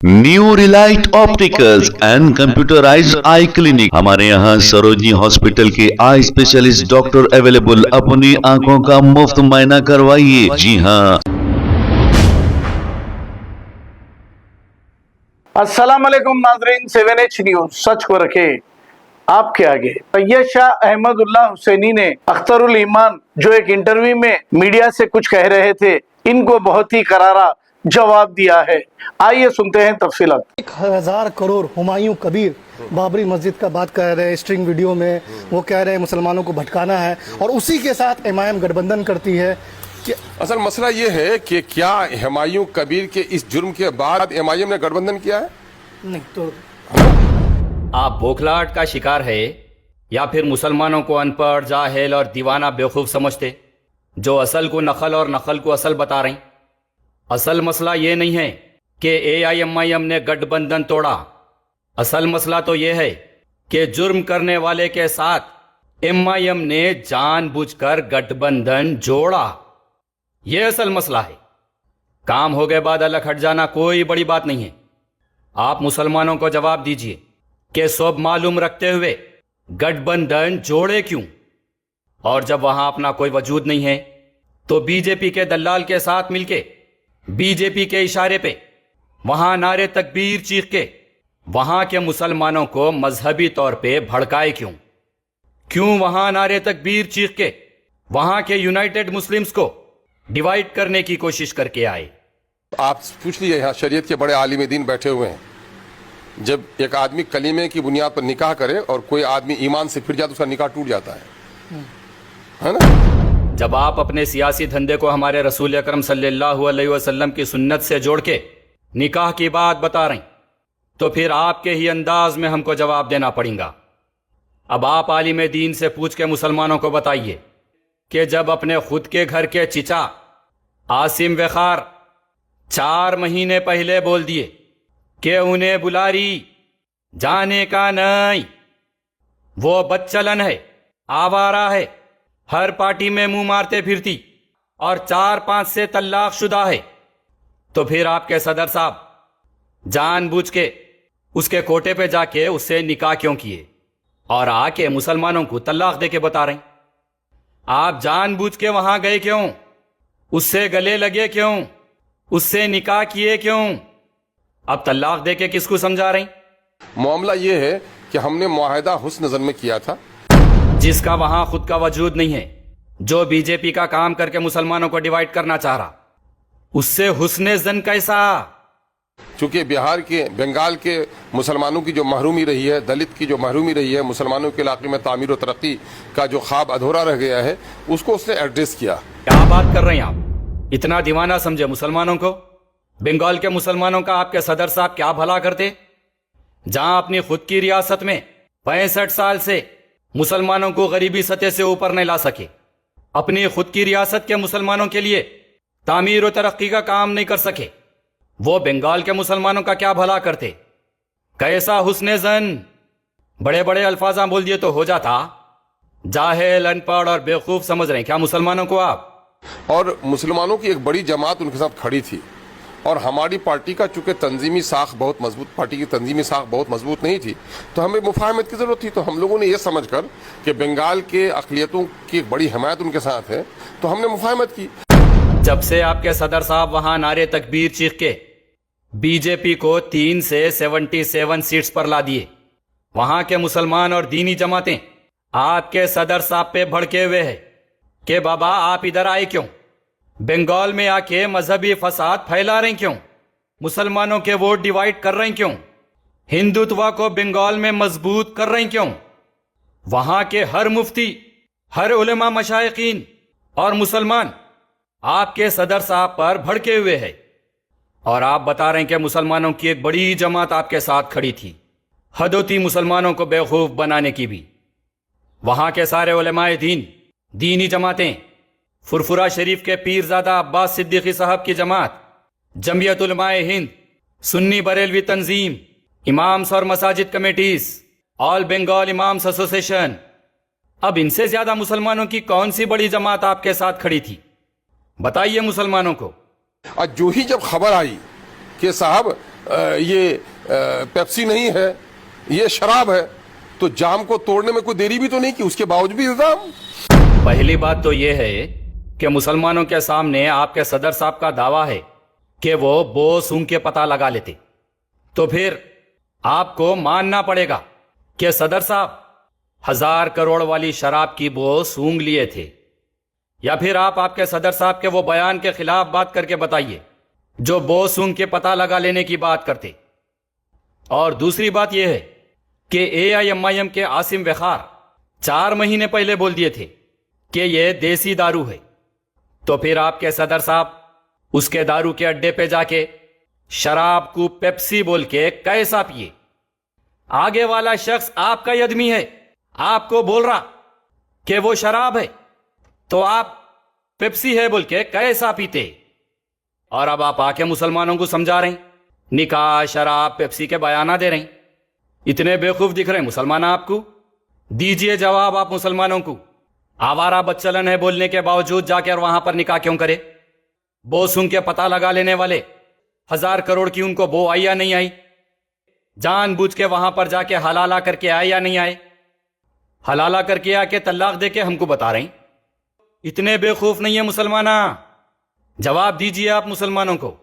New Relight opticals and computerised I clinic. हमारे यहाँ Sarojini hospital के आई स्पेशलिस्ट डॉक्टर अवेलेबल। अपनी आंखों का मुफ्त मुआयना करवाइए। जी हाँ। अस्सलाम वालेकुम नाज़रीन, 7H न्यूज सच को रखे आपके आगे। तैयब शाह अहमदुल्लाह हुसैनी ने अख्तरुल ईमान जो एक इंटरव्यू में मीडिया से कुछ कह रहे थे, इनको बहुत ही करारा जवाब दिया है। आइए सुनते हैं तफसीलात। 1000 करोड़ हुमायूं कबीर बाबरी मस्जिद का बात कर रहे हैं स्ट्रिंग वीडियो में, वो कह रहे हैं मुसलमानों को भटकाना है और उसी के साथ एमआईएम गठबंधन करती है। असल मसला ये है कि क्या हुमायूं कबीर के इस जुर्म के बाद एमआईएम ने गठबंधन किया है? नहीं तो आप बौखलाहट का शिकार है या फिर मुसलमानों को अनपढ़, जाहिल और दीवाना बेवकूफ समझते, जो असल को नकल और नकल को असल बता रहे हैं? असल मसला ये नहीं है कि एआईएमआईएम ने गठबंधन तोड़ा। असल मसला तो ये है कि जुर्म करने वाले के साथ एमआईएम ने जानबूझकर गठबंधन जोड़ा। ये असल मसला है। काम हो गए बाद अलग हट जाना कोई बड़ी बात नहीं है। आप मुसलमानों को जवाब दीजिए कि सब मालूम रखते हुए गठबंधन जोड़े क्यों? और जब वहां अपना कोई वजूद नहीं है तो बीजेपी के दलाल के साथ मिलके बीजेपी के इशारे पे वहां नारे तकबीर चीख के वहां के मुसलमानों को मजहबी तौर पे भड़काए क्यों? क्यों वहां नारे तकबीर चीख के वहां के यूनाइटेड मुस्लिम्स को डिवाइड करने की कोशिश करके आए? आप पूछ लीजिए, यहाँ शरीयत के बड़े आलिम दीन बैठे हुए हैं। जब एक आदमी कलीमे की बुनियाद पर निकाह करे और कोई आदमी ईमान से फिर जाए तो उसका निकाह टूट जाता है ना? जब आप अपने सियासी धंधे को हमारे रसूल अकरम सल्लल्लाहु अलैहि वसल्लम की सुन्नत से जोड़ के निकाह की बात बता रहे तो फिर आपके ही अंदाज में हमको जवाब देना पड़ेगा। अब आप आलिम दीन से पूछ के मुसलमानों को बताइए कि जब अपने खुद के घर के चिचा आसिम वखार 4 महीने पहले बोल दिए कि उन्हें बुलारी जाने का नहीं, वो बदचलन है, आवारा है, हर पार्टी में मुंह मारते फिरती और 4-5 से तलाक शुदा है, तो फिर आपके सदर साहब जानबूझ के उसके कोटे पे जाके उससे निकाह क्यों किए और आके मुसलमानों को तलाक दे के बता रहे? आप जानबूझ के वहां गए क्यों? उससे गले लगे क्यों? उससे निकाह किए क्यों? अब तलाक दे के किसको समझा रहे? मामला ये है कि हमने मुआहदा हुस्न ज़न में किया था, जिसका वहां खुद का वजूद नहीं है, जो बीजेपी का काम करके मुसलमानों को डिवाइड करना चाह रहा, उससे हुस्ने ज़न कैसा? चूंकि बिहार के, बंगाल के मुसलमानों की जो महरूमी रही है, दलित की जो महरूमी रही है, मुसलमानों के इलाके में तामीर और तरक्की का जो ख्वाब अधूरा रह गया है, उसको उसने एड्रेस किया। क्या बात कर रहे हैं आप? इतना दीवाना समझे मुसलमानों को? बंगाल के मुसलमानों का आपके सदर साहब क्या भला करते, जहां अपनी खुद की रियासत में 65 साल से मुसलमानों को गरीबी सतह से ऊपर नहीं ला सके, अपनी खुद की रियासत के मुसलमानों के लिए तामीर और तरक्की का काम नहीं कर सके, वो बंगाल के मुसलमानों का क्या भला करते? कैसा हुस्ने जन? बड़े बड़े अल्फाजा बोल दिए तो हो जाता। जाहिल, अनपढ़ और बेवकूफ समझ रहे हैं क्या मुसलमानों को आप? और मुसलमानों की एक बड़ी जमात उनके साथ खड़ी थी और हमारी पार्टी का चूंकि तंजीमी साख बहुत मजबूत, पार्टी की तंजीमी साख बहुत मजबूत नहीं थी, तो हमें मुफाहमत की ज़रूरत थी। तो हम लोगों ने यह समझकर कि बंगाल के अक़लियतों की एक बड़ी हमायत उनके साथ है, तो हमने मुफाहमत की। जब से आपके सदर साहब वहां नारे तकबीर चीख के बीजेपी को 3 से 77 सीट्स पर ला दिए, वहां के मुसलमान और दीनी जमातें आपके सदर साहब पे भड़के हुए हैं कि बाबा आप इधर आए क्यों? बंगाल में आके मजहबी फसाद फैला रहे क्यों? मुसलमानों के वोट डिवाइड कर रहे क्यों? हिंदुत्व को बंगाल में मजबूत कर रहे क्यों? वहां के हर मुफ्ती, हर उलेमा, मशाइखीन और मुसलमान आपके सदर साहब पर भड़के हुए हैं और आप बता रहे हैं कि मुसलमानों की एक बड़ी जमात आपके साथ खड़ी थी। हद होती मुसलमानों को बेवकूफ बनाने की भी। वहां के सारे उलेमाए दीन, दीनी जमातें, फुरफुरा शरीफ के पीरजादा अब्बास सिद्दीकी साहब की जमात, जमियत उलमाए हिंद, सुन्नी बरेलवी तंजीम, इमाम्स और मसाजिद committees, all Bengal imams association, अब इनसे ज्यादा मुसलमानों की कौन सी बड़ी जमात आपके साथ खड़ी थी? बताइए मुसलमानों को। और जो ही जब खबर आई कि साहब یہ پیپسی نہیں ہے, یہ شراب ہے, تو جام کو توڑنے میں کوئی دیری بھی تو نہیں کی, اس کے باوجود بھی الزام. پہلی بات تو یہ ہے کہ مسلمانوں کے سامنے آپ کے صدر صاحب کا دعویٰ ہے کہ وہ بو سونگ کے پتہ لگا لیتے, تو پھر آپ کو ماننا پڑے گا کہ صدر صاحب 1000 کروڑ والی شراب کی بو سونگ لیے تھے, یا پھر آپ کے صدر صاحب کے وہ بیان کے خلاف بات کر کے بتائیے جو بو سونگ کے پتہ لگا لینے کی بات کرتے. اور دوسری بات یہ ہے کہ AIMIM کے عاصم وقار 4 مہینے پہلے بول دیے تھے کہ یہ دیسی دارو ہے, تو پھر آپ کے صدر صاحب اس کے دارو کے اڈے پہ جا کے شراب کو پیپسی بول کے کیسا پیے؟ آگے والا شخص آپ کا آدمی ہے, آپ کو بول رہا کہ وہ شراب ہے, تو آپ پیپسی ہے بول کے کیسا پیتے؟ اور اب آپ آ کے مسلمانوں کو سمجھا رہے ہیں, نکاح شراب پیپسی کے بیانات دے رہے ہیں. اتنے بیوقوف دکھ رہے ہیں مسلمان آپ کو؟ دیجئے جواب آپ مسلمانوں کو. آوارہ بدچلن ہے بولنے کے باوجود جا کر وہاں پر نکاح کیوں کرے؟ بو سن کے پتہ لگا لینے والے 1000 کروڑ کی ان کو بو آئی یا نہیں آئی؟ جان بوجھ کے وہاں پر جا کے حلالہ کر کے آئے یا نہیں آئے؟ حلالہ کر کے آ کے طلاق دے کے ہم کو بتا رہے ہیں. اتنے بے خوف نہیں ہے مسلمانہ, جواب دیجئے آپ مسلمانوں کو.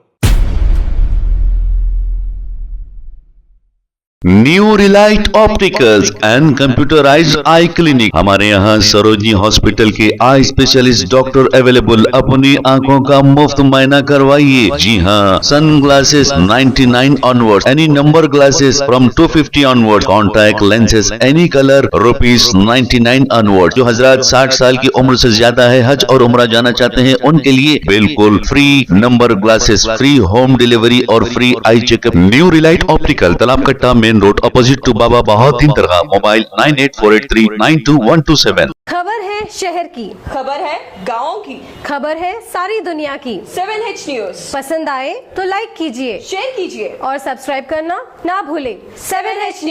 New Relight opticals and computerized eye clinic. ہمارے یہاں سروجنی ہاسپٹل کے آئی اسپیشلسٹ ڈاکٹر اویلیبل. اپنی آنکھوں کا مفت معائنہ کروائیے. جی ہاں, sun glasses 99 onward, any number glasses from 250 onward, contact lenses any colour ₹99 onward. جو حضرات 60 سال کی عمر سے زیادہ ہے, حج اور عمرہ جانا چاہتے ہیں, ان کے لیے بالکل free number glasses, free home delivery اور free eye check up. New Relight optical, Talab Katta main road, opposite to بابا بہادر درگاہ. موبائل 9848392127. خبر ہے شہر کی, خبر ہے گاؤں کی, خبر ہے ساری دنیا کی. 7H نیوز پسند آئے تو لائک کیجئے, شیئر کیجئے اور سبسکرائب کرنا نہ بھولیں. 7H news.